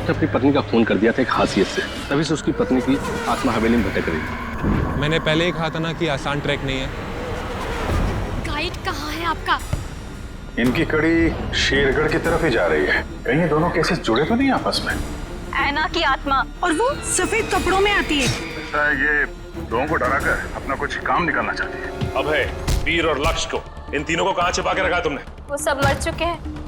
उसने अपनी पत्नी का खून कर दिया था एक हासियत से, तभी से उसकी पत्नी की आत्मा हवेली में भटक रही। मैंने पहले ही कहा था ना कि आसान ट्रैक नहीं है। गाइड कहाँ है आपका? इनकी कड़ी शेरगढ़ की तरफ ही जा रही है। कहीं ये दोनों केसेस जुड़े तो नहीं आपस में? ऐना की आत्मा, और वो सफेद कपड़ों में आती है। ऐसा है ये लोगों को डराकर अपना कुछ काम निकालना चाहती है। अब है वीर और लक्ष्य को, इन तीनों को कहाँ छिपा के रखा तुमने? वो सब मर चुके हैं।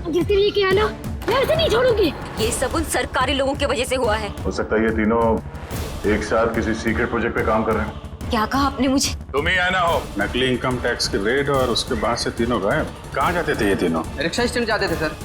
जिसके लिए किया ना, मैं उसे नहीं छोड़ूंगी। ये सब उन सरकारी लोगों की वजह से हुआ है। हो सकता है ये तीनों एक साथ किसी सीक्रेट प्रोजेक्ट पे काम कर रहे हैं। क्या कहा आपने मुझे? तुम ही आना हो। नकली इनकम टैक्स की रेड और उसके बाद से तीनों गायब। कहाँ जाते थे ये तीनों? रिक्शा स्टैंड जाते थे सर।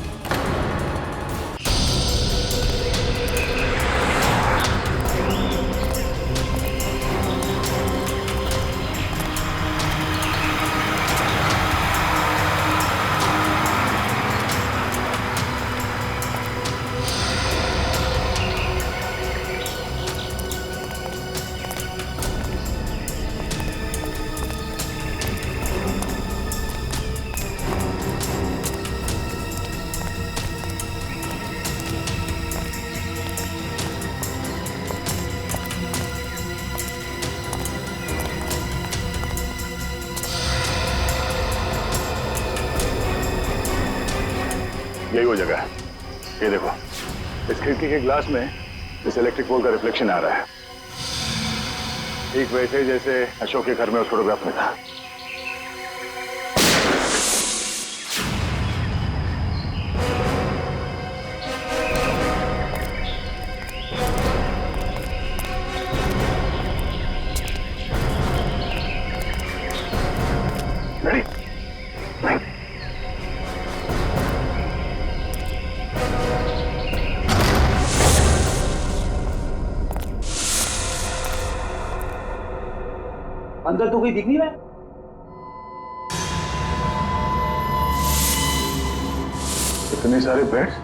यही वो जगह है। ये देखो, इस खिड़की के ग्लास में इस इलेक्ट्रिक पोल का रिफ्लेक्शन आ रहा है, ठीक वैसे जैसे अशोक के घर में उस फोटोग्राफ में था। अंदर तो कोई दिख नहीं रहा है। इतने सारे बेड्स,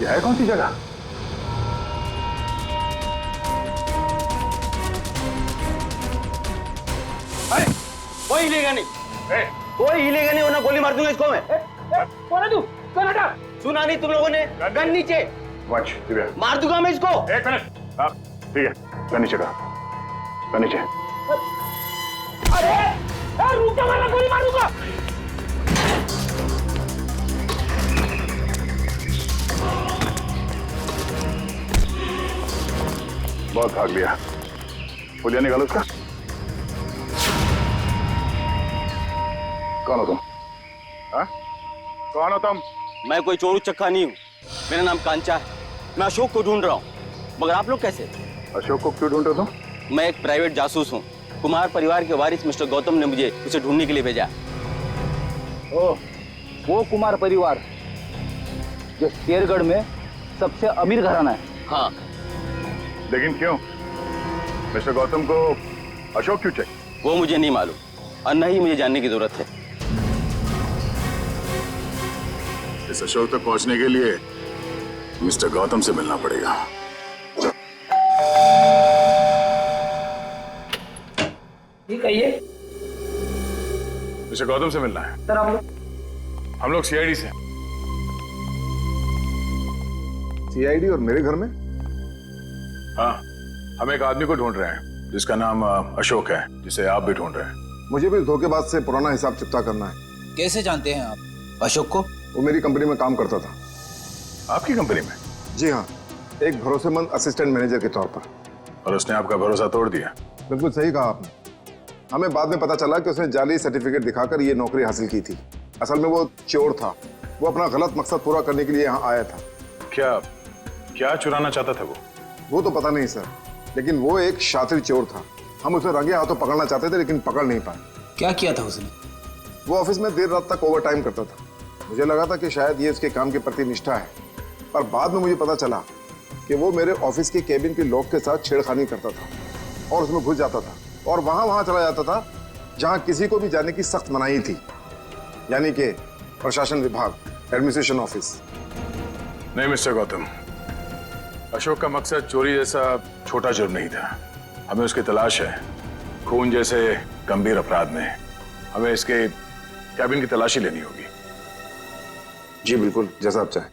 ये है कौन सी जगह? अरे कोई हिलेगा नहीं, कोई हिलेगा नहीं वरना गोली मार दूंगा इसको मैं। कौन है तू? कौन हटा? सुना नहीं तुम लोगों ने? गन नीचे। वॉच दिव्या, मार दूंगा मैं इसको। एक मिनट। हाँ ठीक है, गन नीचे का, गन नीचे। अरे रुक जा वरना गोली मार दूंगा। बहुत भाग लिया, पुलिया निकालो उसका। कौन हो तुम? हाँ? कौन हो तुम? मैं कोई चोर उचक्का नहीं हूँ, मेरा नाम कांचा है। मैं अशोक को ढूंढ रहा हूँ, मगर आप लोग कैसे? अशोक को क्यों ढूंढ रहे हो तुम? मैं एक प्राइवेट जासूस हूँ। कुमार परिवार के वारिस मिस्टर गौतम ने मुझे उसे ढूंढने के लिए भेजा। ओह, वो कुमार परिवार जो शेरगढ़ में सबसे अमीर घराना है। हाँ। लेकिन क्यों? मिस्टर गौतम को अशोक क्यों चाहिए? वो मुझे नहीं मालूम और न ही मुझे जानने की जरूरत है। इस अशोक तक पहुंचने के लिए मिस्टर गौतम से मिलना पड़ेगा। ठीक है, ये मिस्टर गौतम से मिलना है। सर हम लोग सीआईडी से। सीआईडी और मेरे घर में? हाँ, हम एक आदमी को ढूंढ रहे हैं जिसका नाम अशोक है, जिसे आप भी ढूंढ रहे हैं। मुझे भी धोखेबाज से पुराना हिसाब चुकता करना है। कैसे जानते हैं आप अशोक को? वो मेरी कंपनी में काम करता था। आपकी कंपनी में? जी हाँ, एक भरोसेमंद असिस्टेंट मैनेजर के तौर पर। और उसने आपका भरोसा तोड़ दिया? बिल्कुल सही कहा आपने। हमें बाद में पता चला कि उसने जाली सर्टिफिकेट दिखाकर ये नौकरी हासिल की थी। असल में वो चोर था, वो अपना गलत मकसद पूरा करने के लिए यहाँ आया था। क्या क्या चुराना चाहता था वो तो पता नहीं सर, लेकिन वो एक शातिर चोर था। हम उसे रंगे हाथों पकड़ना चाहते थे लेकिन पकड़ नहीं पाए। क्या किया था उसने? वो ऑफिस में देर रात तक ओवर टाइम करता था। मुझे लगा था कि शायद ये उसके काम के प्रति निष्ठा है, पर बाद में मुझे पता चला कि वो मेरे ऑफिस के केबिन के लॉक के साथ छेड़खानी करता था और उसमें घुस जाता था और वहां चला जाता था जहां किसी को भी जाने की सख्त मनाही थी, यानी कि प्रशासन विभाग, एडमिनिस्ट्रेशन ऑफिस। नहीं मिस्टर गौतम, अशोक का मकसद चोरी जैसा छोटा जुर्म नहीं था। हमें उसकी तलाश है खून जैसे गंभीर अपराध में। हमें इसके कैबिन की तलाशी लेनी होगी। जी बिल्कुल, जैसा आप चाहें।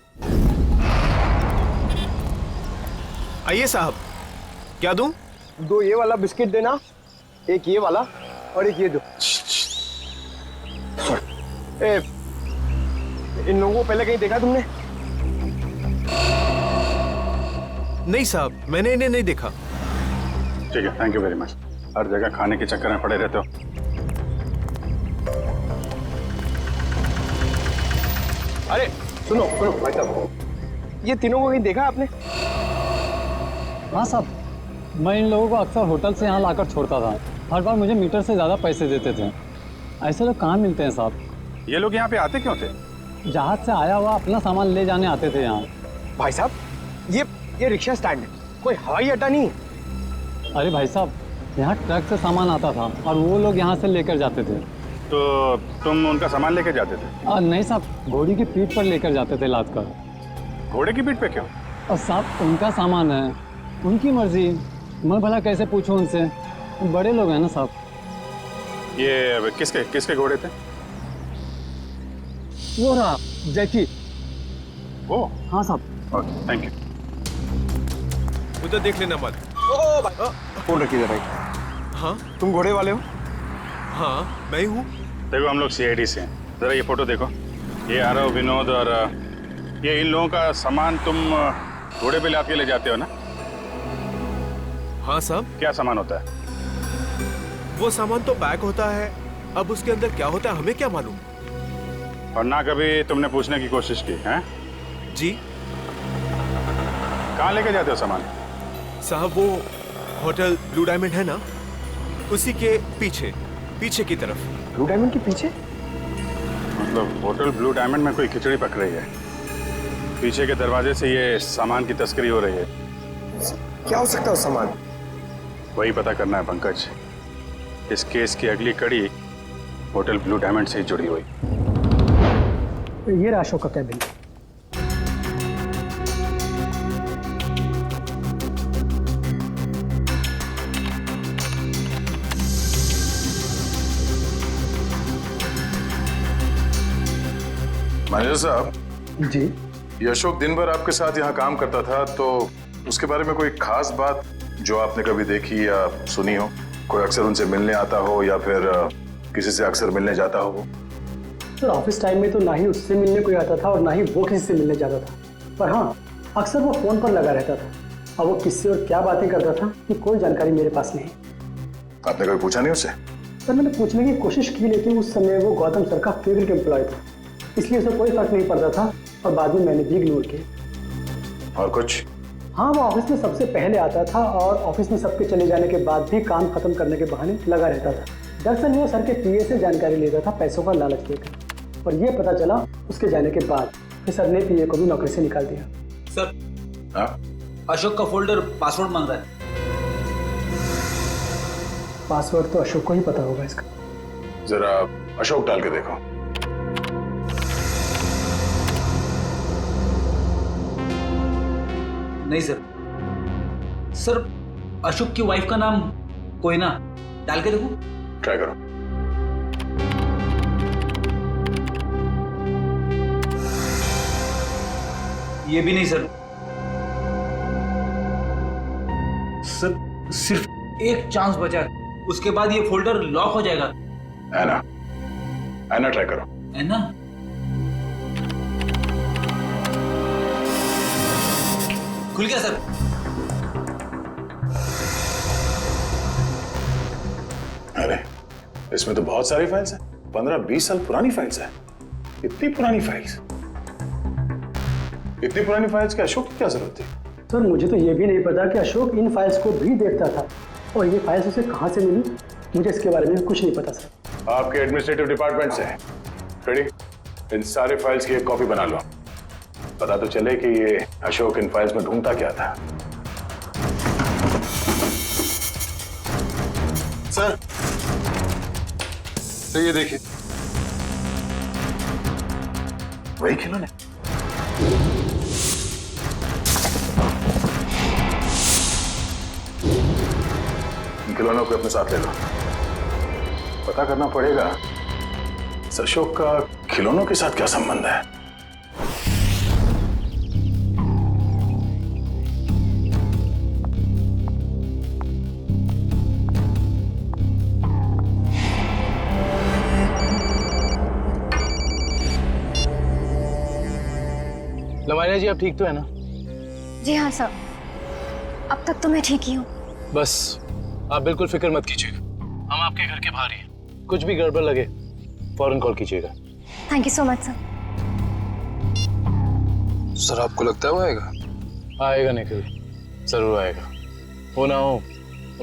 आइए साहब, क्या दूं? 2 ये वाला बिस्किट देना, 1 ये वाला और 1 ये दो। ए, इन लोगों को पहले कहीं देखा तुमने? नहीं साहब, मैंने इन्हें नहीं देखा। ठीक है, थैंक यू वेरी मच। हर जगह खाने के चक्कर में पड़े रहते हो। अरे सुनो भाई साहब, ये तीनों को कहीं देखा आपने? हाँ साहब, मैं इन लोगों को अक्सर होटल से यहाँ लाकर छोड़ता था। हर बार मुझे मीटर से ज़्यादा पैसे देते थे। ऐसे लोग कहाँ मिलते हैं साहब? ये लोग यहाँ पे आते क्यों थे? जहाज से आया हुआ अपना सामान ले जाने आते थे यहाँ। भाई साहब, ये रिक्शा स्टैंड है, कोई हवाई अड्डा नहीं। अरे भाई साहब, यहाँ ट्रक से सामान आता था और वो लोग यहाँ से लेकर जाते थे। तो तुम उनका सामान लेके जाते थे? नहीं साहब, घोड़ी की पीठ पर लेकर जाते थे लाद कर। घोड़े की पीठ पे क्यों? और साहब उनका सामान है, उनकी मर्जी। मैं भला कैसे पूछूं उनसे, बड़े लोग हैं ना साहब। ये किसके घोड़े थे? वो रहा जैकी। वो? हाँ साहब। Okay, thank you. उधर देख लेना मत। फोन रखिए जरा। हाँ तुम घोड़े वाले हो? हाँ मैं ही हूँ। देखो हम लोग सीआईडी से हैं, जरा ये फोटो देखो। ये आरव, विनोद और ये इन लोगों का सामान तुम घोड़े पे लाद के ले जाते हो ना? हाँ साहब। क्या सामान होता है? वो सामान तो पैक होता है, अब उसके अंदर क्या होता है हमें क्या मालूम। और ना कभी तुमने पूछने की कोशिश की है? जी कहाँ लेके जाते हो सामान? साहब वो होटल ब्लू डायमंड है ना, उसी के पीछे की तरफ। ब्लू डायमंड के पीछे? मतलब होटल ब्लू डायमंड में कोई खिचड़ी पक रही है, पीछे के दरवाजे से ये सामान की तस्करी हो रही है। क्या हो सकता है उस सामान? वही पता करना है पंकज। इस केस की अगली कड़ी होटल ब्लू डायमंड से ही जुड़ी हुई। ये रहा अशोक का कैबिन। मैनेजर साहब जी ये अशोक दिन भर आपके साथ यहाँ काम करता था, तो उसके बारे में कोई खास बात जो आपने कभी देखी या सुनी हो? कोई अक्सर उनसे मिलने आता हो या फिर किसी से अक्सर मिलने जाता हो? सर ऑफिस टाइम में तो ना ही उससे मिलने कोई आता था और ना ही वो किसी से मिलने जाता था, पर हाँ अक्सर वो फोन पर लगा रहता था। अब वो किससे और क्या बातें करता था कि कोई जानकारी मेरे पास नहीं। आपने कभी पूछा नहीं उससे? सर मैंने पूछने की कोशिश की, लेकिन उस समय वो गौतम सर का फेवरेट एम्प्लॉय था, इसलिए उसे कोई फर्क नहीं पड़ता था और बाद में मैंने भी इग्नोर किया। और कुछ? हाँ वो ऑफिस में सबसे पहले आता था और ऑफिस में सबके चले जाने के बाद भी काम खत्म करने के बहाने लगा रहता था। दरअसल वो सर के पीए से जानकारी लेता था पैसों का लालच देकर, और ये पता चला उसके जाने के बाद कि सर ने पीए को भी नौकरी से निकाल दिया। सर हाँ? अशोक का फोल्डर पासवर्ड मांग रहा है। पासवर्ड तो अशोक को ही पता होगा इसका। जरा अशोक डाल के देखो। नहीं सर, सर अशोक की वाइफ का नाम कोयना, डाल के देखो। ट्राई करो। ये भी नहीं सर। सर सिर्फ एक चांस बचा है, उसके बाद ये फोल्डर लॉक हो जाएगा। ऐना ट्राई करो। ऐना? खुल गया सर। अरे इसमें तो बहुत सारी फाइल्स हैं, 15-20 साल पुरानी फाइल्स हैं। इतनी पुरानी फाइल्स? इतनी पुरानी फाइल्स के अशोक की क्या जरूरत थी? सर मुझे तो ये भी नहीं पता कि अशोक इन फाइल्स को भी देखता था, और ये फाइल्स उसे कहाँ से मिली मुझे इसके बारे में कुछ नहीं पता सर। आपके एडमिनिस्ट्रेटिव डिपार्टमेंट से रेडी, इन सारे फाइल्स की एक कॉपी बना लो। पता तो चले कि ये अशोक इन फाइल्स में ढूंढता क्या था। सर तो ये देखिए, वही खिलौने। इन खिलौनों को अपने साथ ले लो। पता करना पड़ेगा इस अशोक का खिलौनों के साथ क्या संबंध है? लवानिया जी, आप ठीक तो है ना? जी हाँ सर, अब तक तो मैं ठीक ही हूँ। बस आप बिल्कुल फिक्र मत कीजिएगा, हम आपके घर के बाहर ही हैं। कुछ भी गड़बड़ लगे फौरन कॉल कीजिएगा। Thank you so much sir. Sir आपको लगता है वो आएगा? आएगा निखिल, जरूर आएगा। हो ना हो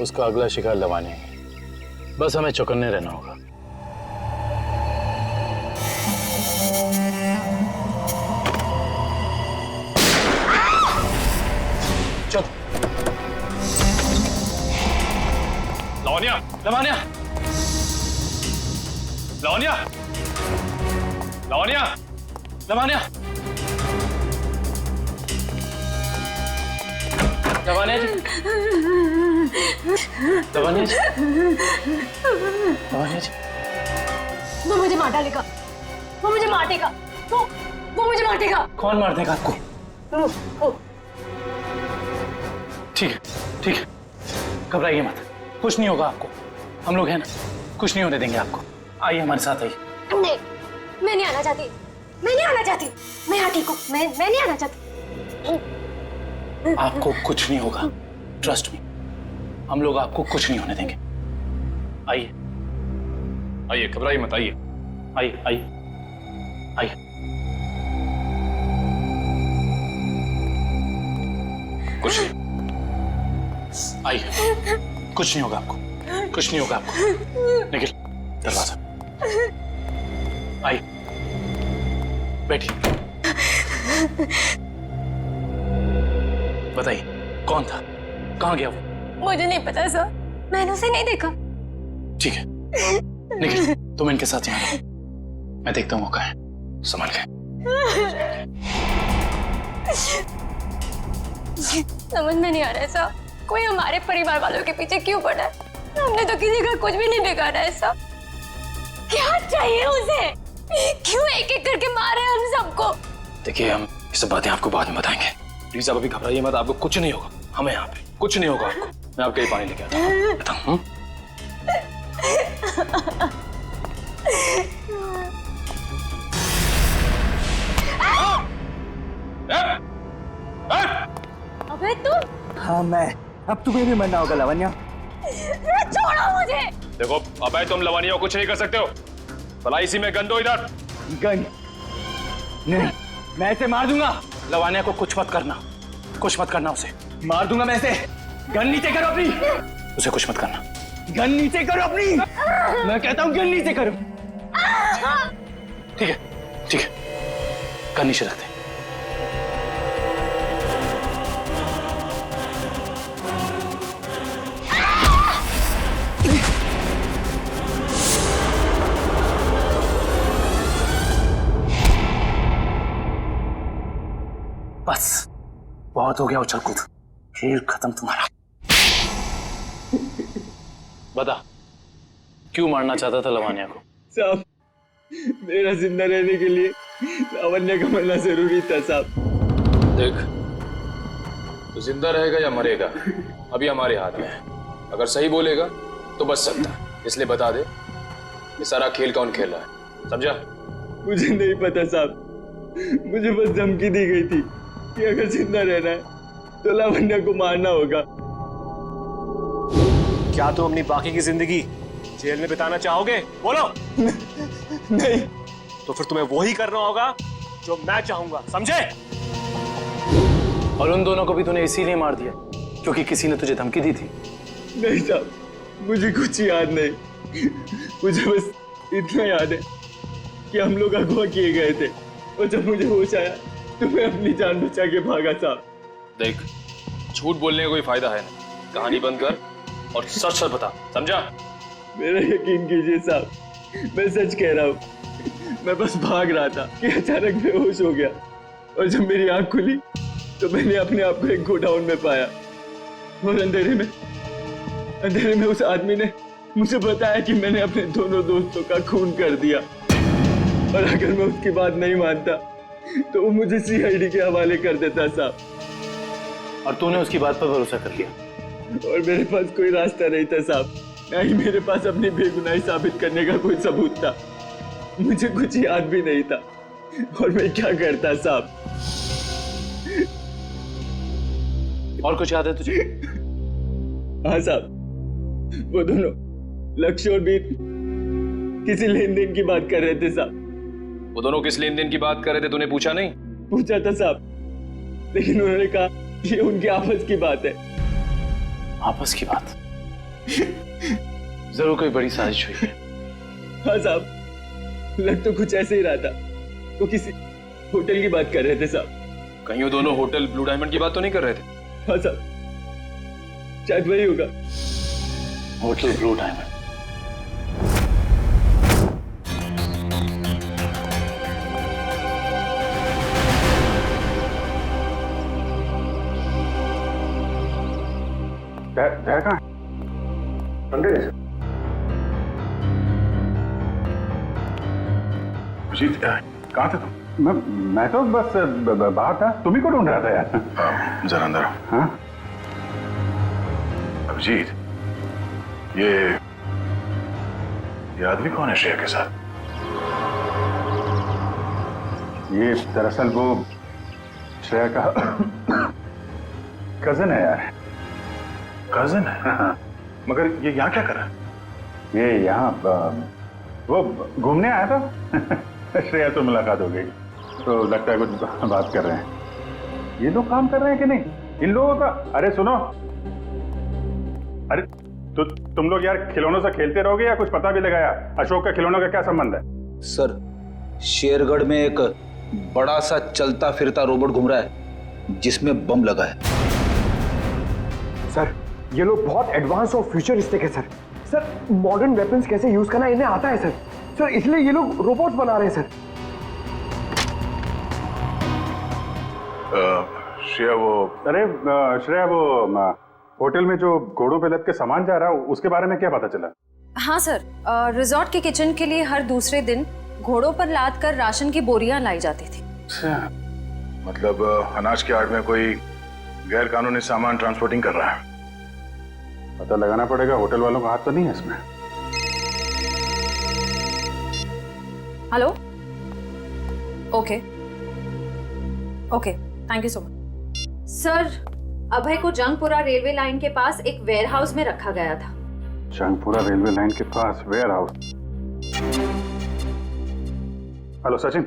उसका अगला शिकार लवानिया है। बस हमें चौकन्ने रहना होगा। चल लवानिया, लवानिया, लवानिया, लवानिया, लवानिया, लवानिया जी, लवानिया जी, लवानिया जी। वो मुझे मार डालेगा, वो मुझे मार देगा, वो मुझे मार देगा। कौन मार देगा आपको? ठीक है, ठीक है, घबराइए मत, कुछ नहीं होगा आपको। हम लोग हैं ना, कुछ नहीं होने देंगे आपको। आइए हमारे साथ आइए। नहीं, मैं नहीं आना चाहती, मैं नहीं आना चाहती, मैं यहाँ ठीक हूँ, मैं नहीं आना चाहती। आपको कुछ नहीं होगा, ट्रस्ट मी, हम लोग आपको कुछ नहीं होने देंगे। आइए आइए, घबराइए मत, आइए। आइए आइए आइए। कुछ नहीं, आइए, कुछ नहीं होगा आपको, कुछ नहीं होगा आपको। निखिल, दरवाजा। आइए, बैठिए। बताइए कौन था, कहाँ गया वो? मुझे नहीं पता सर, मैंने उसे नहीं देखा। ठीक है निखिल, तुम इनके साथ यहाँ रहो, मैं देखता हूँ वो कहाँ है। संभाल के। समझ में नहीं आ रहा है सर, कोई हमारे परिवार वालों के पीछे क्यों पड़ा है? हमने तो किसी का कुछ भी नहीं बिगाड़ा है सर। क्या चाहिए उसे? क्यों एक एक करके मारे हम सबको? देखिए, हम ये सब बातें आपको बाद में बताएंगे। प्लीज आप अभी घबराइए मत, आपको कुछ नहीं होगा। हमें यहाँ पे कुछ नहीं होगा आपको। मैं आपके लिए पानी लेके आता हूँ। बताऊँ? अबे तुम? हाँ मैं, अब तुम्हें भी मरना होगा लवन्या। छोड़ो मुझे। देखो अबे, तुम लवानिया को कुछ नहीं कर सकते हो। भला इसी में गन दो इधर। गन नहीं, मैं इसे मार दूंगा। लवानिया को कुछ मत करना, कुछ मत करना उसे। मार दूंगा मैं इसे। गन नीचे करो अपनी। उसे कुछ मत करना। गन नीचे करो अपनी। मैं कहता हूँ गन नीचे करो। ठीक है, ठीक है, गन नीचे रखते। बस बहुत हो गया उछल कूद, खेल खत्म तुम्हारा। बता, क्यों मारना चाहता था लवानिया को? साहब, मेरा जिंदा रहने के लिए लावण्या का मरना जरूरी था साहब। देख, तो जिंदा रहेगा या मरेगा अभी हमारे हाथ में है। अगर सही बोलेगा तो बच सकता है, इसलिए बता दे ये सारा खेल कौन खेल रहा है, समझा? मुझे नहीं पता साहब, मुझे बस धमकी दी गई थी कि अगर जिंदा रहना है तो लावण्या को मारना होगा। क्या तुम अपनी बाकी की जिंदगी जेल में बिताना चाहोगे? बोलो। नहीं। तो फिर तुम्हें वही करना होगा जो मैं चाहूंगा, समझे? और उन दोनों को भी तूने इसीलिए मार दिया क्योंकि किसी ने तुझे धमकी दी थी? नहीं साहब, मुझे कुछ याद नहीं। मुझे बस इतना याद है कि हम लोग अगवा किए गए थे और जब मुझे होश आया तो मैं अपनी जान बचा के भागा साहब। देख, झूठ बोलने का कोई फायदा है नहीं, कहानी बंद कर और सच सच बता, समझा? मेरा यकीन कीजिए साहब, मैं सच कह रहा हूँ। मैं बस भाग रहा था कि अचानक बेहोश हो गया और जब मेरी आंख खुली तो मैंने अपने आप को एक गोडाउन में पाया और अंधेरे में उस आदमी ने मुझे बताया कि मैंने अपने दोनों दोस्तों का खून कर दिया। और अगर मैं उसकी बात नहीं मानता तो वो मुझे सीआईडी के हवाले कर देता साहब। और तूने उसकी बात पर भरोसा कर लिया? और मेरे पास कोई रास्ता नहीं था साहब, ना ही मेरे पास अपनी बेगुनाही साबित करने का कोई सबूत था। मुझे कुछ याद भी नहीं था और मैं क्या करता साहब। और कुछ याद है तुझे? हाँ साहब, वो दोनों लक्ष्य और वीर किसी लेन देन की बात कर रहे थे साहब। वो दोनों किस लेन देन की बात कर रहे थे, तूने पूछा नहीं? पूछा था साहब, लेकिन उन्होंने कहा ये उनकी आपस की बात है। आपस की बात? जरूर कोई बड़ी साजिश हुई है। हाँ साहब, लग तो कुछ ऐसे ही रहा था। वो किसी होटल की बात कर रहे थे साहब। कहीं वो दोनों होटल ब्लू डायमंड की बात तो नहीं कर रहे थे? हाँ साहब, शायद वही होगा। Hotel blue diamond. कहाँ है? अंदर है। अभिजीत, कहाँ थे तुम? मैं तो बस बाहर था। तुम ही को ढूंढ रहा था यार। जरा अंदर। हाँ अभिजीत, ये आदमी कौन है श्रेया के साथ? ये दरअसल वो श्रेया का कजन है यार। कजन है? हाँ। मगर ये यहाँ क्या कर रहा है? ये यहाँ वो घूमने आया था। श्रेया तो मुलाकात हो गई, तो लगता है कुछ बात कर रहे हैं। ये लोग काम कर रहे हैं कि नहीं इन लोगों का? अरे सुनो, अरे तो तुम लोग यार खिलौनों से खेलते रहोगे या कुछ पता भी लगाया? अशोक का खिलौनों का क्या संबंध है? सर, शेरगढ़ में एक बड़ा सा चलता फिरता रोबोट घूम रहा है जिसमें बम लगा है। सर, ये लोग बहुत एडवांस और फ्यूचरिस्टिक है सर। सर, मॉडर्न वेपन्स कैसे यूज करना इन्हें आता है सर। सर, इसलिए ये लोग रोबोट्स बना रहे हैं सर। श्रेया वो होटल में जो घोड़ों पे लद के सामान जा रहा है, उसके बारे में क्या पता चला? हाँ सर, रिजॉर्ट के किचन के लिए हर दूसरे दिन घोड़ों पर लाद कर राशन की बोरियां लाई जाती थी। मतलब अनाज के आड़ में कोई गैर कानूनी सामान ट्रांसपोर्टिंग कर रहा है। पता लगाना पड़ेगा, होटल वालों का हाथ तो नहीं है इसमें। Hello, okay, thank you so much. Sir, Abhay को जंगपुरा रेलवे लाइन के पास एक वेयरहाउस में रखा गया था। जंगपुरा रेलवे लाइन के पास warehouse? Hello Sachin.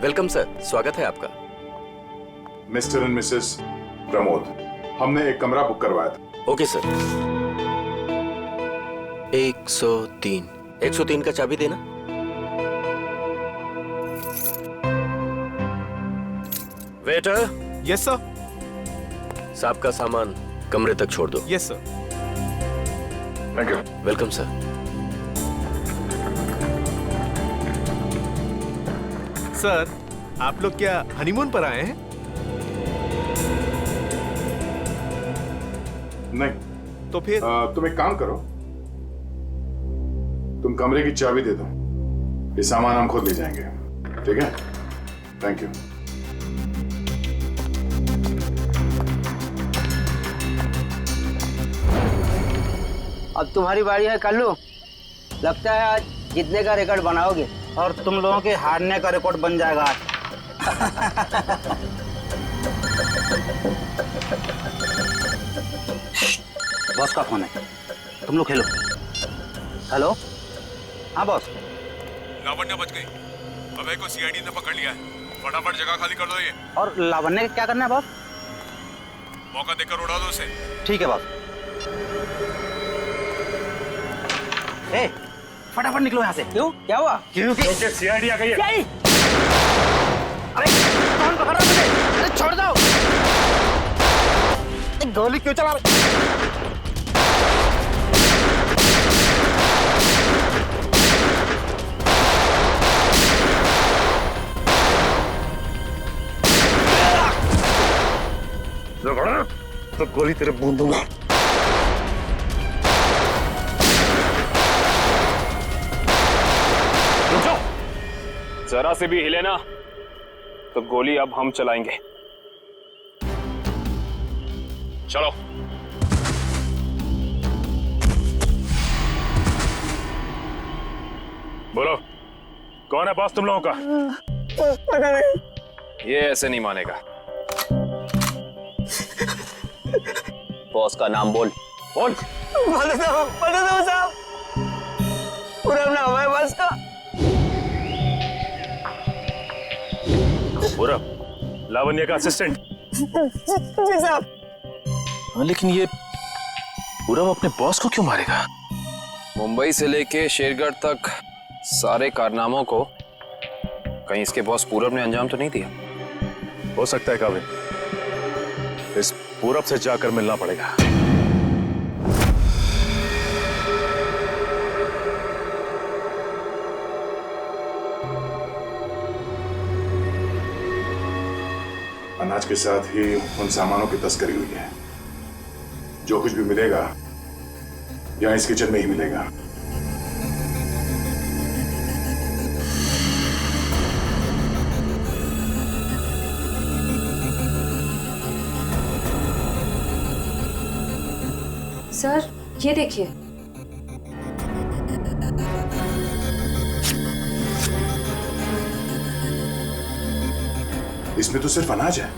Welcome sir, स्वागत है आपका। मिस्टर एंड मिसेस प्रमोद, हमने एक कमरा बुक करवाया था। Okay sir. 103 का चाबी देना। वेटर। Yes sir. साहब का सामान कमरे तक छोड़ दो। Yes sir. Thank you. Welcome sir. Sir, आप लोग क्या हनीमून पर आए हैं? नहीं। तो फिर तुम एक काम करो, तुम कमरे की चाबी दे दो, ये सामान हम खुद ले जाएंगे। ठीक है? Thank you. अब तुम्हारी बारी है कल्लू। लगता है आज जीतने का रिकॉर्ड बनाओगे और तुम लोगों के हारने का रिकॉर्ड बन जाएगा आज। बॉस का फोन है, तुम लोग खेलो। हेलो, हाँ बॉस। लावण्य बच गई, अभय को सीआईडी ने पकड़ लिया है। फटाफट जगह खाली कर दो। ये और लावण्य का क्या करना है बॉस? मौका देकर उड़ा दो उसे। ठीक है बॉस। ए, फटाफट निकलो यहाँ से। क्यों, क्या हुआ? क्योंकि सीआईडी आ गई है। अरे कौन पकड़ रहा है मुझे? अरे छोड़ दो। गोली क्यों चला रहे? तो गोली तेरे मुंह दूंगा। रुक जाओ, जरा से भी हिले ना तो गोली अब हम चलाएंगे। चलो। बोलो, कौन है बॉस तुम लोगों का? पता नहीं। ये ऐसे नहीं मानेगा। बॉस का नाम बोल। बोल। बता दो साहब, पूरा नाम है बॉस का। पूरा लावण्य का असिस्टेंट। जी साहब। हाँ, लेकिन ये पूरब अपने बॉस को क्यों मारेगा? मुंबई से लेके शेरगढ़ तक सारे कारनामों को कहीं इसके बॉस पूरब ने अंजाम तो नहीं दिया? हो सकता है काबिल, इस पूरब से जाकर मिलना पड़ेगा। अनाज के साथ ही उन सामानों की तस्करी हुई है। जो कुछ भी मिलेगा यहाँ इस किचन में ही मिलेगा। सर ये देखिए, इसमें तो सिर्फ अनाज है।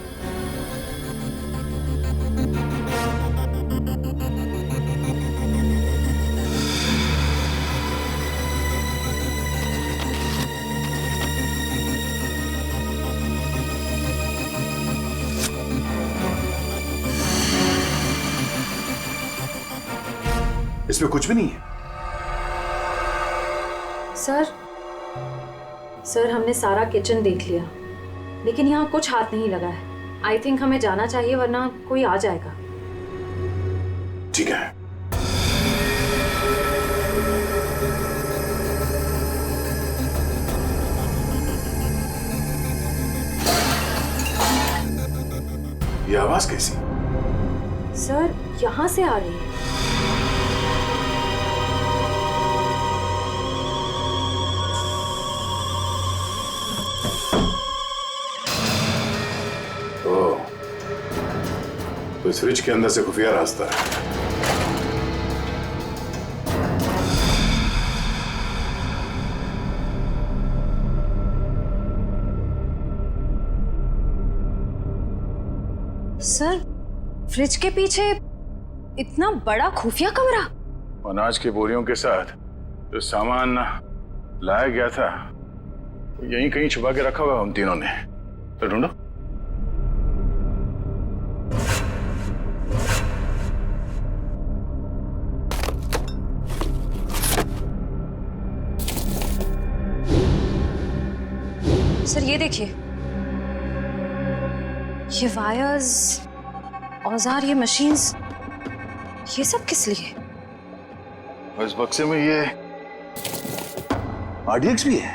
इसमें कुछ भी नहीं है। सर हमने सारा किचन देख लिया, लेकिन यहाँ कुछ हाथ नहीं लगा है। आई थिंक हमें जाना चाहिए, वरना कोई आ जाएगा। ठीक है। ये आवाज कैसी? सर यहाँ से आ रही है। तो इस फ्रिज के अंदर से खुफिया रास्ता है। सर फ्रिज के पीछे इतना बड़ा खुफिया कमरा? अनाज की बोरियों के साथ जो सामान लाया गया था यहीं कहीं छुपा के रखा हुआ उन तीनों ने। तो ढूंढो। सर ये देखिए, ये वायर्स, औजार, ये मशीन्स, ये सब किस लिए? इस बक्से में ये RDX भी है।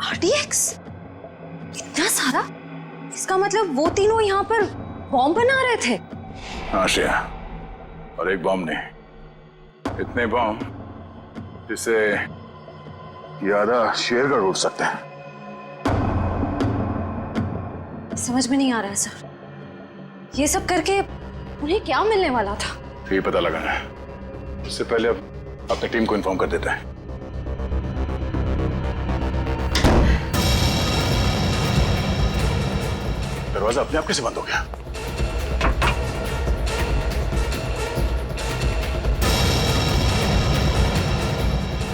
RDX? इतना सारा? इसका मतलब वो तीनों यहाँ पर बॉम्ब बना रहे थे? हाँ श्रेया, और एक बॉम्ब नहीं, इतने बॉम्ब जिससे ये आधा शेरगढ़ उड़ सकता है। समझ में नहीं आ रहा है सर, ये सब करके उन्हें क्या मिलने वाला था? ये पता लगाना है। उससे पहले अब अपनी टीम को इन्फॉर्म कर देता है। दरवाजा अपने आप कैसे बंद हो गया?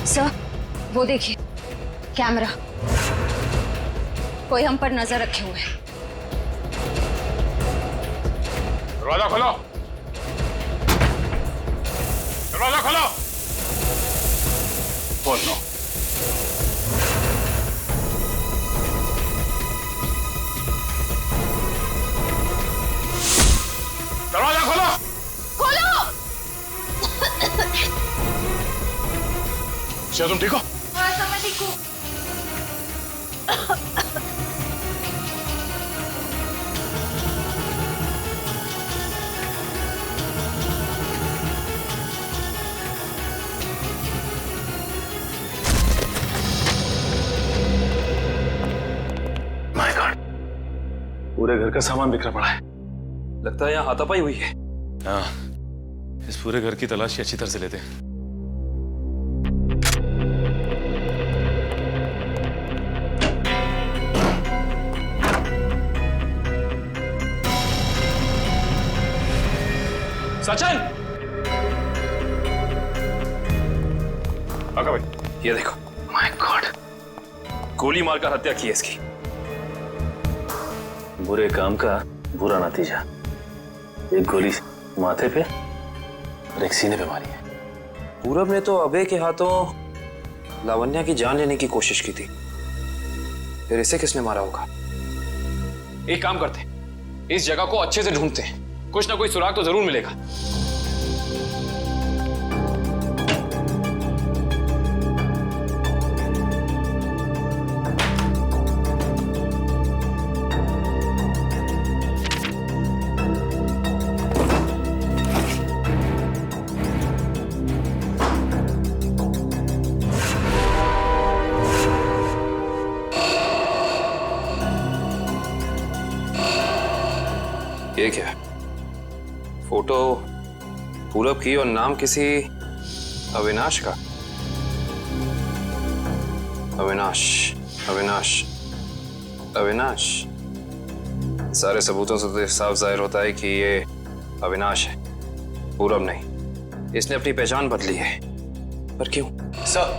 सर वो देखिए, कैमरा, कोई हम पर नजर रखे हुए है। दरवाजा खोलो, दरवाजा खोलो। बोलो। दरवाजा खोलो। खोलो। क्या तुम ठीक हो? हाँ सर मैं ठीक हूँ। पूरे घर का सामान बिखरा पड़ा है। लगता है यहाँ हाथापाई हुई है। हाँ, इस पूरे घर की तलाशी अच्छी तरह से लेते हैं। सचिन! आका भाई, ये देखो। माय गॉड, गोली मारकर हत्या की है इसकी। बुरे काम का बुरा नतीजा। एक गोली माथे पे और एक सीने पे मारी है। पूरब ने तो अभय के हाथों लावण्या की जान लेने की कोशिश की थी, फिर इसे किसने मारा होगा? एक काम करते हैं, इस जगह को अच्छे से ढूंढते हैं, कुछ ना कोई सुराग तो जरूर मिलेगा। ये क्या है? फोटो पूरब की और नाम किसी अविनाश का। अविनाश, अविनाश, अविनाश। सारे सबूतों से तो साफ जाहिर होता है कि ये अविनाश है, पूरब नहीं। इसने अपनी पहचान बदली है, पर क्यों? सर,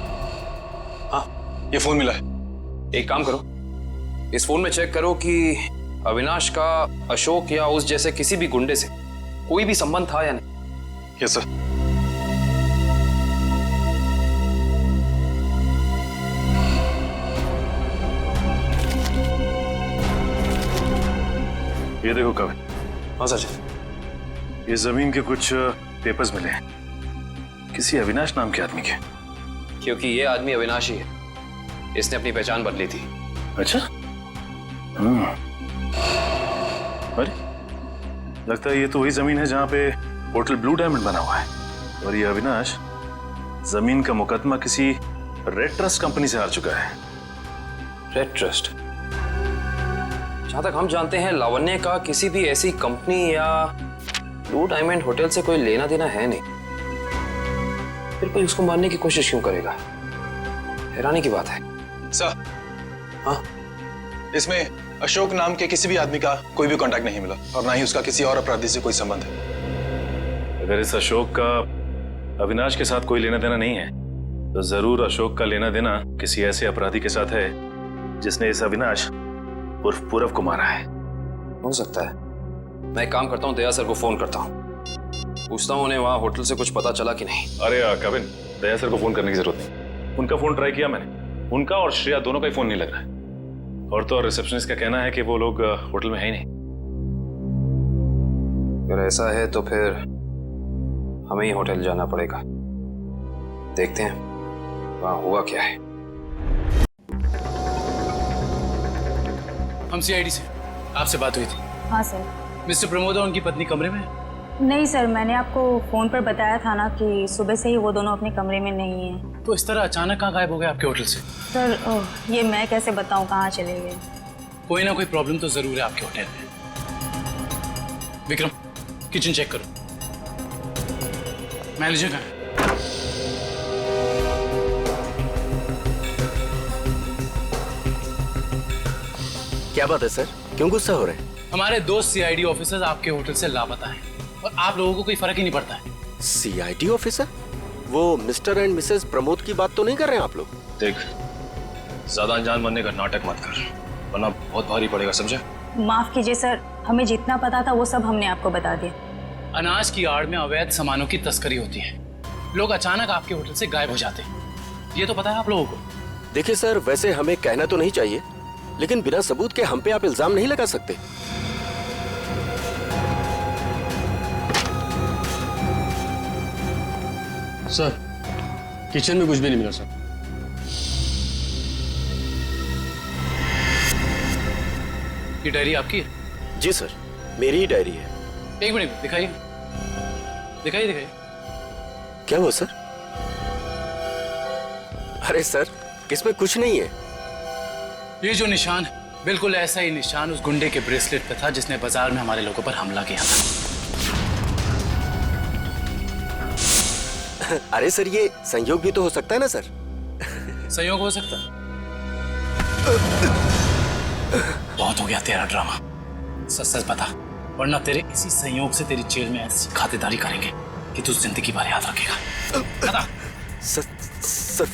हाँ, ये फोन मिला है। एक काम करो, इस फोन में चेक करो कि अविनाश का अशोक या उस जैसे किसी भी गुंडे से कोई भी संबंध था या नहीं। Yes sir. ये देखो कविन। हाँ सर। ये जमीन के कुछ पेपर्स मिले हैं, किसी अविनाश नाम के आदमी के। क्योंकि ये आदमी अविनाश ही है, इसने अपनी पहचान बदली थी। अच्छा। अरे, लगता है ये तो वही जमीन है जहां पे होटल ब्लू डायमंड बना हुआ है, और ये अविनाश जमीन का मुकदमा किसी रेड ट्रस्ट कंपनी से हार चुका है। Red trust? जहां तक हम जानते हैं लावण्य का किसी भी ऐसी कंपनी या ब्लू डायमंड होटल से कोई लेना देना है नहीं, फिर कोई उसको मारने की कोशिश क्यों करेगा? हैरानी की बात है। सर, हाँ, इसमें अशोक नाम के किसी भी आदमी का कोई भी कांटेक्ट नहीं मिला, और ना ही उसका किसी और अपराधी से कोई संबंध है। अगर इस अशोक का अविनाश के साथ कोई लेना देना नहीं है, तो जरूर अशोक का लेना देना किसी ऐसे अपराधी के साथ है जिसने इस अविनाश उर्फ पूरब को मारा है। हो सकता है। मैं एक काम करता हूँ, दया सर को फोन करता हूँ, पूछता हूँ उन्हें वहां होटल से कुछ पता चला कि नहीं। अरे कविन, दया सर को फोन करने की जरूरत नहीं। उनका फोन ट्राई किया मैंने, उनका और श्रेया दोनों का ही फोन नहीं लग रहा है। और तो और रिसेप्शनिस्ट का कहना है कि वो लोग होटल में है ही नहीं। अगर ऐसा है तो फिर हमें ही होटल जाना पड़ेगा, देखते हैं वहां हुआ क्या है। हम सीआईडी से, आपसे बात हुई थी। हाँ सर। मिस्टर प्रमोद और उनकी पत्नी कमरे में? नहीं सर, मैंने आपको फोन पर बताया था ना कि सुबह से ही वो दोनों अपने कमरे में नहीं है। तो इस तरह अचानक कहाँ गायब हो गए आपके होटल से? सर ये मैं कैसे बताऊं कहाँ चले गए। कोई ना कोई प्रॉब्लम तो जरूर है आपके होटल में। विक्रम, किचन चेक करो। मैनेजर कहाँ है? क्या बात है सर, क्यों गुस्सा हो रहे हैं? हमारे दो सीआईडी ऑफिसर्स आपके होटल से लापता हैं और आप लोगों को कोई फर्क ही नहीं पड़ता है। CID officer? वो मिस्टर एंड मिसेस प्रमोद की बात तो नहीं कर रहे हैं आप लोग? देख, ज्यादा अनजान बनने का नाटक मत कर, वरना बहुत भारी पड़ेगा, समझे? माफ कीजिए सर, हमें जितना पता था वो सब हमने आपको बता दिया। अनाज की आड़ में अवैध सामानों की तस्करी होती है, लोग अचानक आपके होटल से गायब हो जाते हैं, ये तो पता है आप लोगों को। देखिए सर, वैसे हमें कहना तो नहीं चाहिए, लेकिन बिना सबूत के हम पे आप इल्जाम नहीं लगा सकते। सर, किचन में कुछ भी नहीं मिला सर। ये डायरी आपकी है? जी सर, मेरी ही डायरी है। एक मिनट दिखाइए, दिखाइए दिखाइए। क्या हुआ सर? अरे सर, इसमें कुछ नहीं है। ये जो निशान बिल्कुल ऐसा ही निशान उस गुंडे के ब्रेसलेट पे था जिसने बाजार में हमारे लोगों पर हमला किया था। अरे सर, ये संयोग भी तो हो सकता है ना सर? संयोग हो सकता। बहुत हो गया तेरा ड्रामा, सच सच बता, वरना तेरे इसी संयोग से तेरी जेल में ऐसी खातिरदारी करेंगे कि तू जिंदगी भर याद रखेगा। बता। सर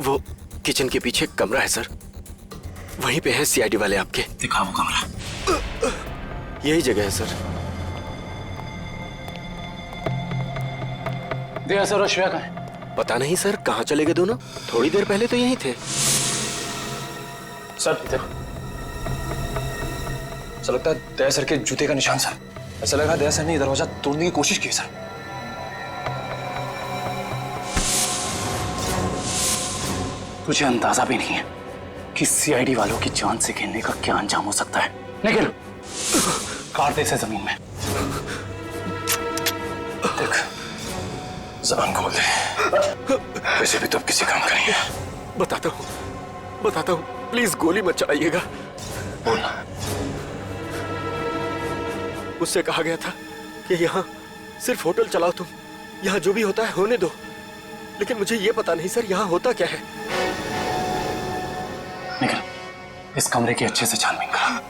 वो किचन के पीछे कमरा है सर, वहीं पे है सीआईडी वाले आपके। दिखाओ कमरा। यही जगह है सर। दया सर और श्रेया कहाँ है? पता नहीं सर, कहाँ चले गए दोनों? थोड़ी देर पहले तो यहीं थे। सर इधर। सर लगता है दया सर के जूते का निशान सर। ऐसा लग रहा है दया सर ने दरवाजा तोड़ने की कोशिश की सर। तुझे अंदाजा भी नहीं है कि सीआईडी वालों की जान से खेलने का क्या अंजाम हो सकता है। निकल, काट दे इसे जमीन में। देख, जबान खोल दे, वैसे भी तो अब किसी काम करेंगे। बताता हूँ, प्लीज गोली मत चलाइएगा। बोलना। उससे कहा गया था कि यहाँ सिर्फ होटल चलाओ तुम, यहाँ जो भी होता है होने दो। लेकिन मुझे ये पता नहीं सर, यहाँ होता क्या है। निकल, इस कमरे की अच्छे से छानबीन कर।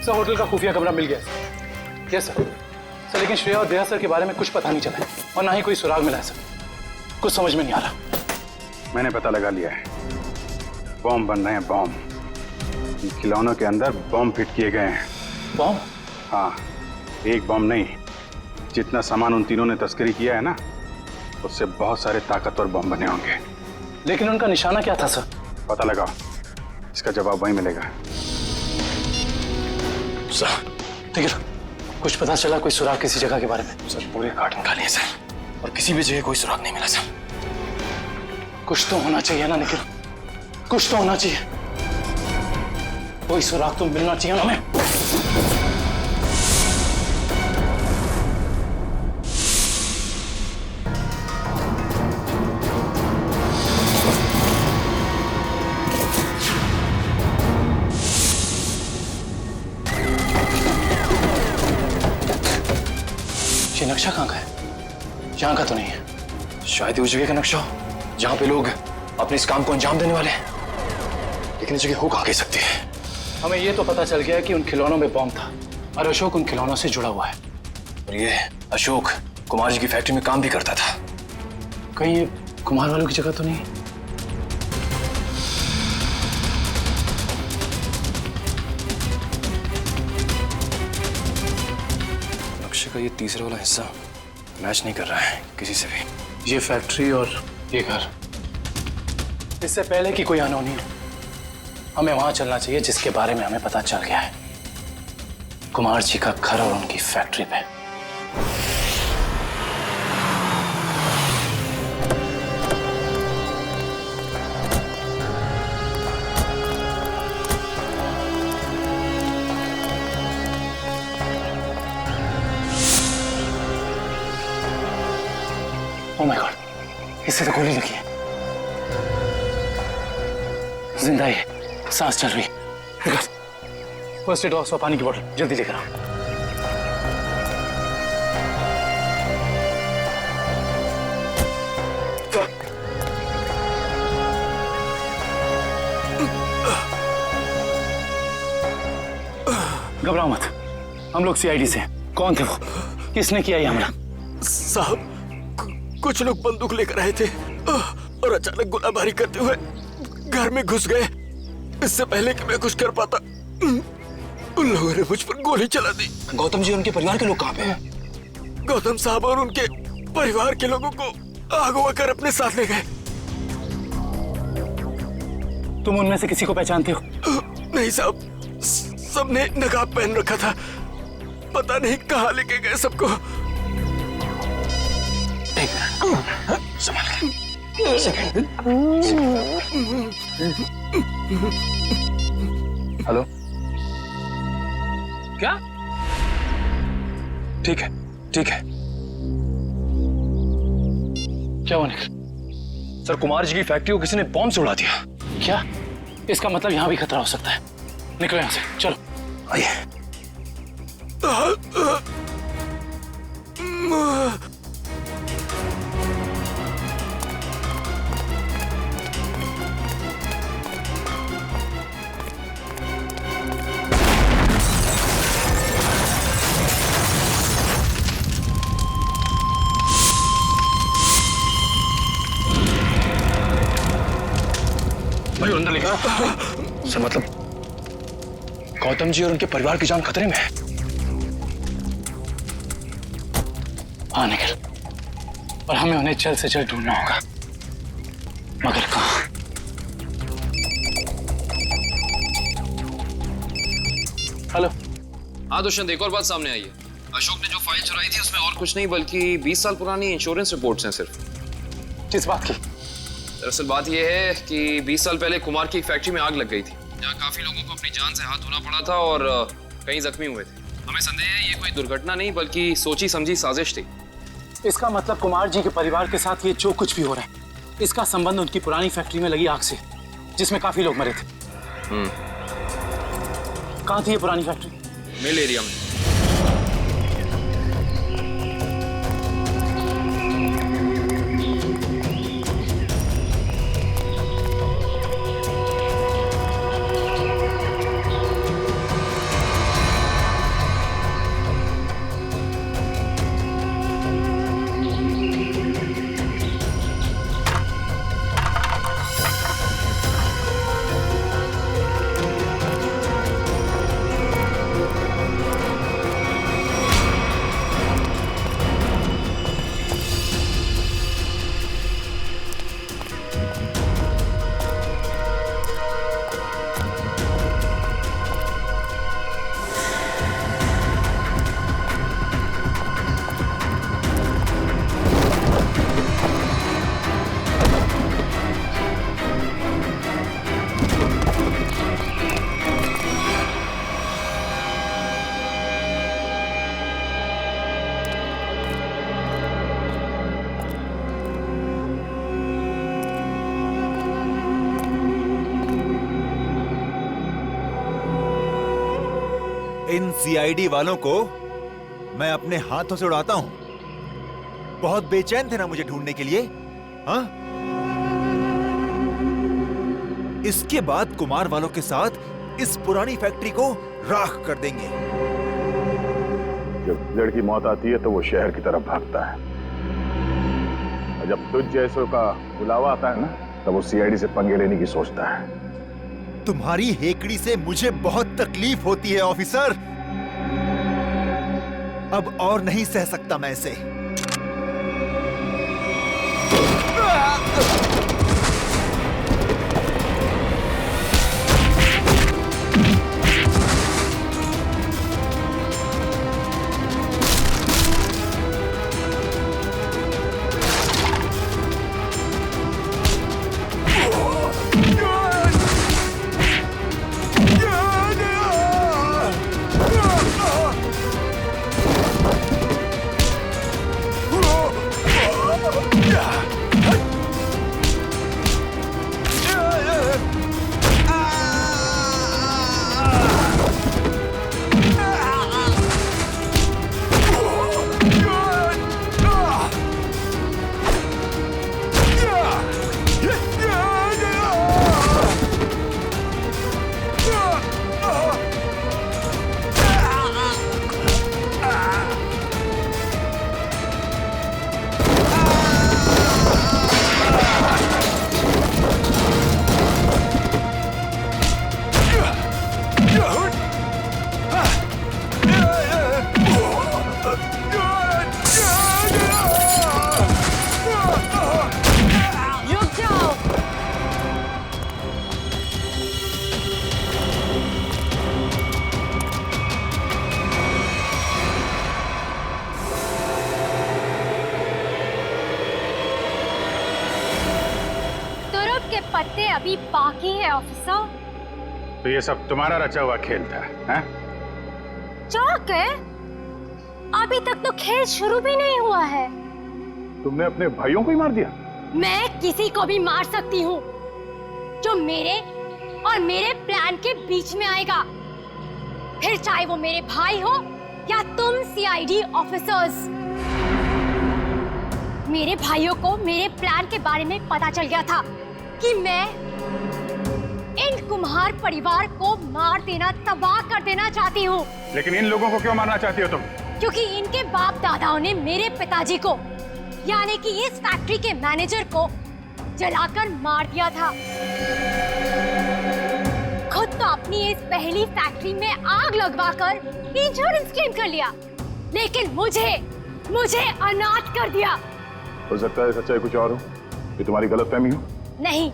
सर, होटल का खुफिया कमरा मिल गया। Yes sir. लेकिन श्रेया और दया सर के बारे में कुछ पता नहीं चला है और ना ही कोई सुराग मिला है सर। कुछ समझ में नहीं आ रहा। मैंने पता लगा लिया है, बॉम्ब बन रहे हैं, बॉम्ब। इन खिलौनों के अंदर बॉम्ब फिट किए गए हैं। बॉम्ब? हाँ, एक बॉम्ब नहीं, जितना सामान उन तीनों ने तस्करी किया है ना, उससे बहुत सारे ताकतवर बॉम्ब बने होंगे। लेकिन उनका निशाना क्या था सर? पता लगाओ, इसका जवाब वहीं मिलेगा। सर ठीक है, कुछ पता चला कोई सुराग किसी जगह के बारे में? सर पूरे कार्टन खाली है सर, और किसी भी जगह कोई सुराग नहीं मिला सर। कुछ तो होना चाहिए ना निखिल, कुछ तो होना चाहिए। कोई सुराग तो मिलना चाहिए ना हमें। ये नक्शा कहाँ का है? यहाँ का तो नहीं है। शायद उस जगह का नक्शा हो जहाँ पे लोग अपने इस काम को अंजाम देने वाले हैं, लेकिन इस जगह हो कहाँ कह सकती है। हमें ये तो पता चल गया कि उन खिलौनों में बॉम्ब था और अशोक उन खिलौनों से जुड़ा हुआ है। और ये अशोक कुमार जी की फैक्ट्री में काम भी करता था। कहीं ये कुमार वालों की जगह तो नहीं? नक्शे का ये तीसरा वाला हिस्सा मैच नहीं कर रहा है किसी से भी। ये फैक्ट्री और ये घर, इससे पहले कि कोई अनहोनी हो, हमें वहां चलना चाहिए जिसके बारे में हमें पता चल गया है, कुमार जी का घर और उनकी फैक्ट्री पे। ओह माय गॉड, इससे तो गोली लगी है। जिंदा है, सांस चल रही है। फर्स्ट एड बॉक्स और पानी की बोतल जल्दी लेकर आओ। घबराओ मत, हम लोग सीआईडी से। कौन थे वो? किसने किया ये हमला? साहब, कुछ लोग बंदूक लेकर आए थे और अचानक गोलाबारी करते हुए घर में घुस गए। इससे पहले कि मैं कुछ कर पाता, उन लोगों ने मुझ पर गोली चला दी। गौतम जी और उनके परिवार के लोग कहाँ पे हैं? गौतम साहब और उनके परिवार के लोगों को अगवा कर अपने साथ ले गए। तुम उनमें से किसी को पहचानते हो? नहीं साहब, सबने नकाब पहन रखा था, पता नहीं कहाँ लेके गए सबको। संभाल के। हेलो, क्या? ठीक है, ठीक है। क्या हुआ निखिल? सर, कुमार जी की फैक्ट्री को किसी ने बॉम्ब से उड़ा दिया। क्या? इसका मतलब यहाँ भी खतरा हो सकता है। निकलो यहाँ से, चलो। आइए। भाई अंदर लेकर सर, मतलब गौतम जी और उनके परिवार की जान खतरे में है। हाँ निखिल, और हमें उन्हें जल्द से जल्द ढूंढना होगा, मगर कहाँ? हेलो। हाँ दुष्यंत, एक और बात सामने आई है। अशोक ने जो फाइल चुराई थी उसमें और कुछ नहीं बल्कि 20 साल पुरानी इंश्योरेंस रिपोर्ट्स हैं सिर्फ। किस बात की? दरअसल बात यह है कि 20 साल पहले कुमार की एक फैक्ट्री में आग लग गई थी, जहाँ काफी लोगों को अपनी जान से हाथ धोना पड़ा था और कई जख्मी हुए थे। हमें संदेह है ये कोई दुर्घटना नहीं बल्कि सोची समझी साजिश थी। इसका मतलब कुमार जी के परिवार के साथ ये जो कुछ भी हो रहा है, इसका संबंध उनकी पुरानी फैक्ट्री में लगी आग से, जिसमें काफी लोग मरे थे। कहाँ थी ये पुरानी फैक्ट्री? मिल एरिया में। इन सीआईडी वालों को मैं अपने हाथों से उड़ाता हूं। बहुत बेचैन थे ना मुझे ढूंढने के लिए, हाँ? इसके बाद कुमार वालों के साथ इस पुरानी फैक्ट्री को राख कर देंगे। जब लड़की मौत आती है तो वो शहर की तरफ भागता है, और जब तुझ जैसों का बुलावा आता है ना, तब वो सीआईडी से पंगे लेने की सोचता है। तुम्हारी हेकड़ी से मुझे बहुत तकलीफ होती है ऑफिसर। अब और नहीं सह सकता मैं इसे। पत्ते अभी बाकी है ऑफिसर। तो ये सब तुम्हारा रचा हुआ खेल था, हैं? चौक है, अभी तक तो खेल शुरू भी नहीं हुआ है। तुमने अपने भाइयों को ही मार दिया? मैं किसी को भी मार सकती हूँ जो मेरे और मेरे प्लान के बीच में आएगा, फिर चाहे वो मेरे भाई हो या तुम सीआईडी ऑफिसर्स। मेरे भाइयों को मेरे प्लान के बारे में पता चल गया था कि मैं इन कुम्हार परिवार को मार देना, तबाह कर देना चाहती हूँ। लेकिन इन लोगों को क्यों मारना चाहती हो तुम? क्योंकि इनके बाप दादाओं ने मेरे पिताजी को, यानी कि इस फैक्ट्री के मैनेजर को जलाकर मार दिया था। खुद तो अपनी इस पहली फैक्ट्री में आग लगवाकर इंश्योरेंस क्लेम कर लिया, लेकिन मुझे अनाथ कर दिया। हो सकता है सच्चाई कुछ और हो, ये तुम्हारी गलतफहमी हो। नहीं,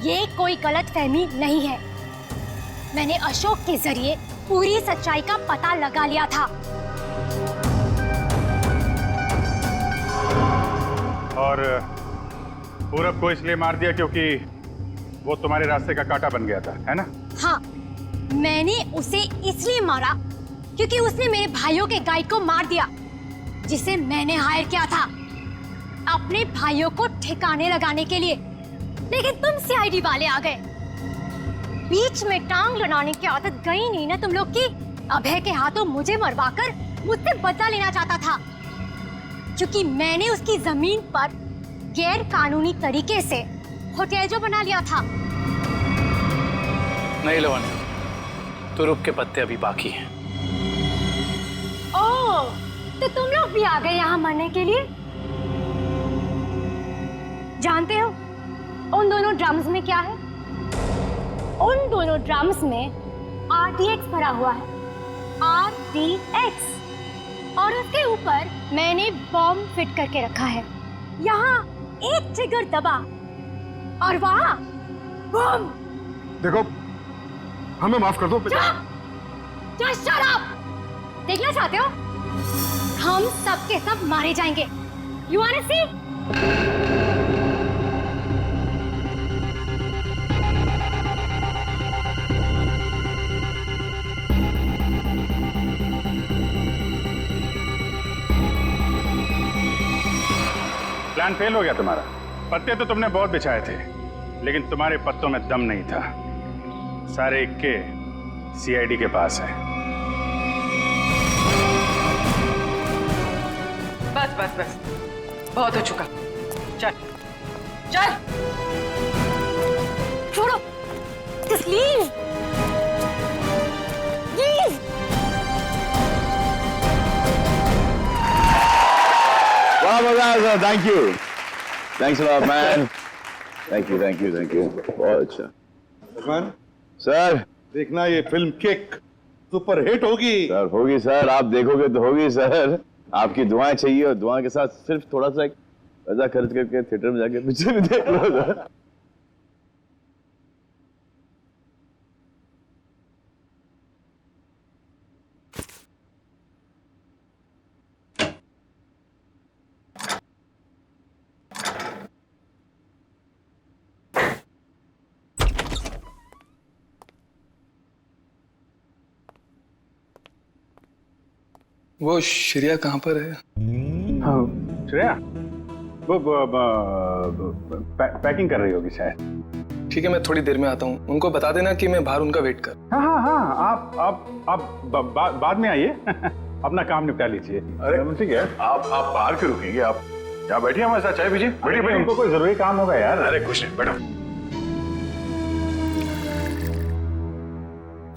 ये कोई गलतफहमी नहीं है। मैंने अशोक के जरिए पूरी सच्चाई का पता लगा लिया था। और पूरब को इसलिए मार दिया क्योंकि वो तुम्हारे रास्ते का कांटा बन गया था, है ना? हाँ, मैंने उसे इसलिए मारा क्योंकि उसने मेरे भाइयों के गाइड को मार दिया, जिसे मैंने हायर किया था अपने भाइयों को ठिकाने लगाने के लिए। लेकिन तुम सीआईडी वाले आ गए, बीच में टांग लड़ाने की आदत गई नहीं ना तुम लोग की। अभय के हाथों मुझे मरवाकर मुझसे बदला लेना चाहता था, क्योंकि मैंने उसकी जमीन पर गैर कानूनी तरीके से होटल जो बना लिया था। नहीं लवनी, तुरुप के पत्ते अभी बाकी हैं। ओह, तो तुम लोग भी आ गए यहाँ मरने के लिए? जानते हो उन दोनों ड्रम्स में क्या है? उन दोनों ड्रम्स में RTX भरा हुआ है, RTX, और उसके ऊपर मैंने बॉम्ब फिट करके रखा है। यहाँ एक ट्रिगर दबा और वहाँ बॉम्ब। देखो, हमें माफ कर दो। Just shut up! देखना चाहते हो? हम सब के सब मारे जाएंगे। You wanna see? Plan fail हो गया तुम्हारा। पत्ते तो तुमने बहुत बिछाए थे, लेकिन तुम्हारे पत्तों में दम नहीं था। सारे इक्के सीआईडी के पास है। बस बस बस, बहुत हो चुका। चल चल, छोड़ो, just leave. Leave. वाह मजा, thank you, thanks a lot man, thank you thank you thank you, बहुत अच्छा। भगवान सर, देखना ये फिल्म किक सुपर हिट होगी। सर होगी सर, आप देखोगे तो होगी सर। आपकी दुआएं चाहिए, और दुआ के साथ सिर्फ थोड़ा सा पैसा खर्च करके थिएटर में जाके पिक्चर भी देख लो सर। वो श्रेया कहाँ पर है? हाँ, श्रेया वो पैकिंग कर रही होगी शायद। ठीक है, मैं थोड़ी देर में आता हूँ। उनको बता देना कि मैं बाहर उनका वेट कर। हाँ हाँ हाँ, आप बाद में आइए। अपना काम निपटा लीजिए। अरे ठीक है, आप बाहर क्यों रुकेंगे? आप यहाँ बैठिए, हमारे साथ चाय पीजिए। बैठिए बैठिए, उनको कोई जरूरी काम होगा यार। अरे कुछ नहीं, बैठो।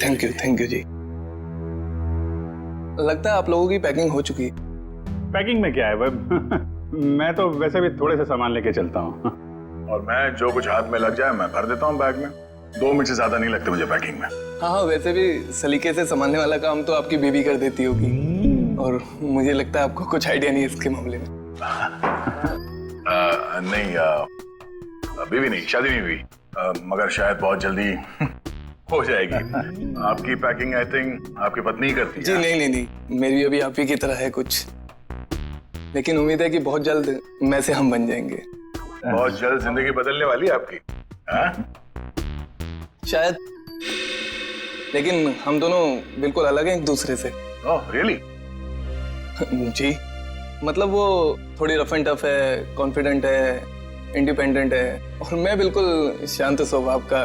थैंक यू जी। लगता है आप लोगों की पैकिंग हो चुकी है। पैकिंग में क्या है? मैं तो वैसे भी थोड़े से सामान लेके चलता हूँ। और मैं जो कुछ हाथ में लग जाए मैं भर देता हूँ बैग में। 2 मिनट से ज्यादा नहीं लगते मुझे पैकिंग में। हाँ, वैसे भी सलीके से संभालने वाला काम तो आपकी बेबी कर देती होगी, और मुझे लगता है आपको कुछ आइडिया नहीं है इसके मामले में। नहीं, बेबी नहीं, शादी नहीं हुई, मगर शायद बहुत जल्दी हो जाएगी। आपकी पैकिंग आई थिंक आपकी पत्नी ही करती है। जी नहीं, मेरी अभी आप ही की तरह है कुछ, लेकिन उम्मीद है कि बहुत जल्द मैं से हम बन जाएंगे। बहुत जल्द जिंदगी बदलने वाली है आपकी। हाँ? लेकिन हम दोनों बिल्कुल अलग हैं एक दूसरे से। Oh really? जी, मतलब वो थोड़ी रफ एंड टफ है, कॉन्फिडेंट है, इंडिपेंडेंट है, और मैं बिल्कुल शांत स्वभाव का,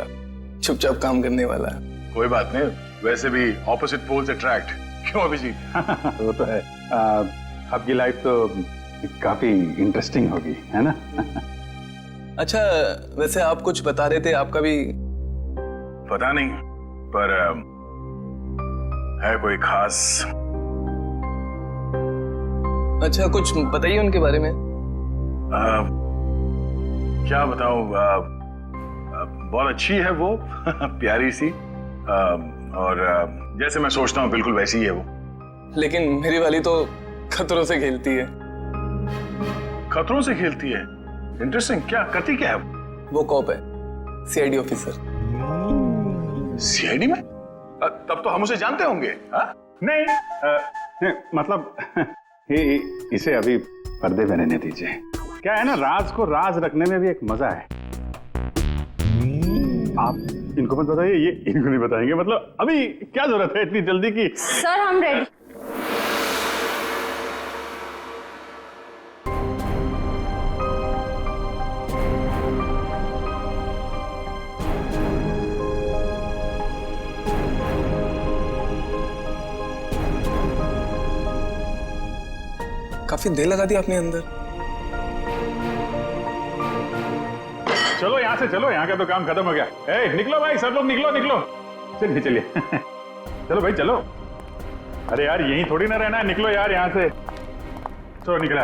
चुपचाप काम करने वाला। कोई बात नहीं, वैसे भी ऑपोजिट पोल्स अट्रैक्ट, क्यों अभिजीत? वो तो है। आपकी लाइफ तो काफी इंटरेस्टिंग होगी, है ना? अच्छा, वैसे आप कुछ बता रहे थे, आपका भी? पता नहीं, पर है कोई खास? अच्छा, कुछ बताइए उनके बारे में। क्या बताऊं, बहुत अच्छी है वो, प्यारी सी, और जैसे मैं सोचता हूँ बिल्कुल वैसी ही है वो। लेकिन मेरी वाली तो खतरों से खेलती है। खतरों से खेलती है? इंटरेस्टिंग। क्या करती क्या है वो? कॉप है, सीआईडी ऑफिसर। सीआईडी में? तब तो हम उसे जानते होंगे। नहीं, मतलब इसे अभी पर्दे में रहने दीजिए। क्या है ना, राज को राज रखने में भी एक मजा है। आप इनको मत बताइए, ये इनको नहीं बताएंगे। मतलब अभी क्या जरूरत है इतनी जल्दी की? सर हम रेडी। काफी देर लगा दी आपने अंदर। चलो यहाँ से चलो, यहाँ का तो काम खत्म हो गया। ए, निकलो भाई, सब लोग निकलो निकलो। चलिए चलिए चलो भाई चलो। अरे यार यहीं थोड़ी ना रहना है, निकलो यार यहाँ से। चलो निकला।